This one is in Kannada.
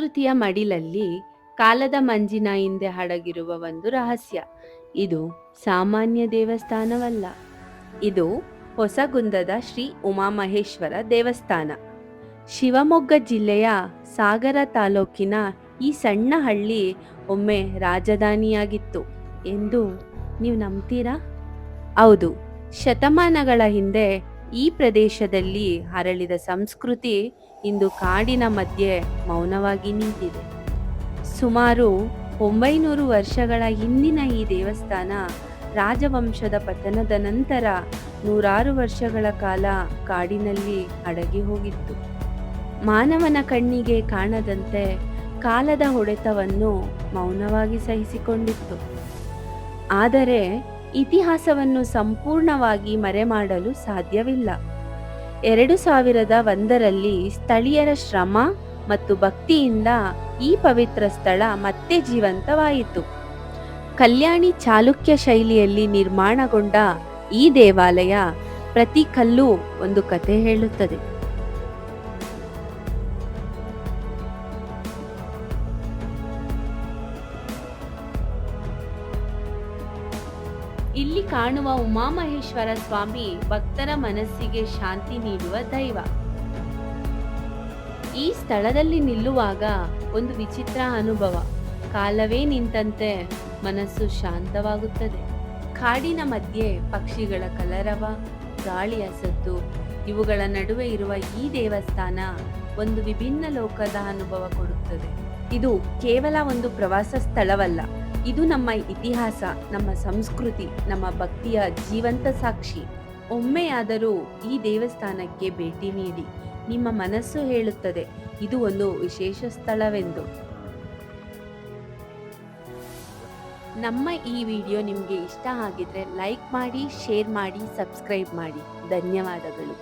ಸಂಸ್ಕೃತಿಯ ಮಡಿಲಲ್ಲಿ ಕಾಲದ ಮಂಜಿನ ಹಿಂದೆ ಅಡಗಿರುವ ಒಂದು ರಹಸ್ಯ. ಇದು ಸಾಮಾನ್ಯ ದೇವಸ್ಥಾನವಲ್ಲ. ಇದು ಹೊಸಗುಂದದ ಶ್ರೀ ಉಮಾಮಹೇಶ್ವರ ದೇವಸ್ಥಾನ. ಶಿವಮೊಗ್ಗ ಜಿಲ್ಲೆಯ ಸಾಗರ ತಾಲೂಕಿನ ಈ ಸಣ್ಣ ಹಳ್ಳಿ ಒಮ್ಮೆ ರಾಜಧಾನಿಯಾಗಿತ್ತು ಎಂದು ನೀವು ನಂಬ್ತೀರಾ? ಹೌದು, ಶತಮಾನಗಳ ಹಿಂದೆ ಈ ಪ್ರದೇಶದಲ್ಲಿ ಹರಳಿದ ಸಂಸ್ಕೃತಿ ಇಂದು ಕಾಡಿನ ಮಧ್ಯೆ ಮೌನವಾಗಿ ನಿಂತಿದೆ. ಸುಮಾರು 900 ವರ್ಷಗಳ ಹಿಂದಿನ ಈ ದೇವಸ್ಥಾನ ರಾಜವಂಶದ ಪತನದ ನಂತರ ನೂರಾರು ವರ್ಷಗಳ ಕಾಲ ಕಾಡಿನಲ್ಲಿ ಅಡಗಿ ಹೋಗಿತ್ತು. ಮಾನವನ ಕಣ್ಣಿಗೆ ಕಾಣದಂತೆ ಕಾಲದ ಹೊಡೆತವನ್ನು ಮೌನವಾಗಿ ಸಹಿಸಿಕೊಂಡಿತ್ತು. ಆದರೆ ಇತಿಹಾಸವನ್ನು ಸಂಪೂರ್ಣವಾಗಿ ಮರೆಮಾಡಲು ಸಾಧ್ಯವಿಲ್ಲ. 2001ರಲ್ಲಿ ಸ್ಥಳೀಯರ ಶ್ರಮ ಮತ್ತು ಭಕ್ತಿಯಿಂದ ಈ ಪವಿತ್ರ ಸ್ಥಳ ಮತ್ತೆ ಜೀವಂತವಾಯಿತು. ಕಲ್ಯಾಣಿ ಚಾಲುಕ್ಯ ಶೈಲಿಯಲ್ಲಿ ನಿರ್ಮಾಣಗೊಂಡ ಈ ದೇವಾಲಯ ಪ್ರತಿ ಕಲ್ಲು ಒಂದು ಕಥೆ ಹೇಳುತ್ತದೆ. ಇಲ್ಲಿ ಕಾಣುವ ಉಮಾಮಹೇಶ್ವರ ಸ್ವಾಮಿ ಭಕ್ತರ ಮನಸ್ಸಿಗೆ ಶಾಂತಿ ನೀಡುವ ದೈವ. ಈ ಸ್ಥಳದಲ್ಲಿ ನಿಲ್ಲುವಾಗ ಒಂದು ವಿಚಿತ್ರ ಅನುಭವ. ಕಾಲವೇ ನಿಂತಂತೆ ಮನಸ್ಸು ಶಾಂತವಾಗುತ್ತದೆ. ಕಾಡಿನ ಮಧ್ಯೆ ಪಕ್ಷಿಗಳ ಕಲರವ, ಗಾಳಿಯ ಸದ್ದು, ಇವುಗಳ ನಡುವೆ ಇರುವ ಈ ದೇವಸ್ಥಾನ ಒಂದು ವಿಭಿನ್ನ ಲೋಕದ ಅನುಭವ ಕೊಡುತ್ತದೆ. ಇದು ಕೇವಲ ಒಂದು ಪ್ರವಾಸ ಸ್ಥಳವಲ್ಲ, ಇದು ನಮ್ಮ ಇತಿಹಾಸ, ನಮ್ಮ ಸಂಸ್ಕೃತಿ, ನಮ್ಮ ಭಕ್ತಿಯ ಜೀವಂತ ಸಾಕ್ಷಿ. ಒಮ್ಮೆಯಾದರೂ ಈ ದೇವಸ್ಥಾನಕ್ಕೆ ಭೇಟಿ ನೀಡಿ. ನಿಮ್ಮ ಮನಸ್ಸು ಹೇಳುತ್ತದೆ ಇದು ಒಂದು ವಿಶೇಷ ಸ್ಥಳವೆಂದು. ನಮ್ಮ ಈ ವಿಡಿಯೋ ನಿಮಗೆ ಇಷ್ಟ ಆಗಿದ್ರೆ ಲೈಕ್ ಮಾಡಿ, ಶೇರ್ ಮಾಡಿ, ಸಬ್ಸ್ಕ್ರೈಬ್ ಮಾಡಿ. ಧನ್ಯವಾದಗಳು.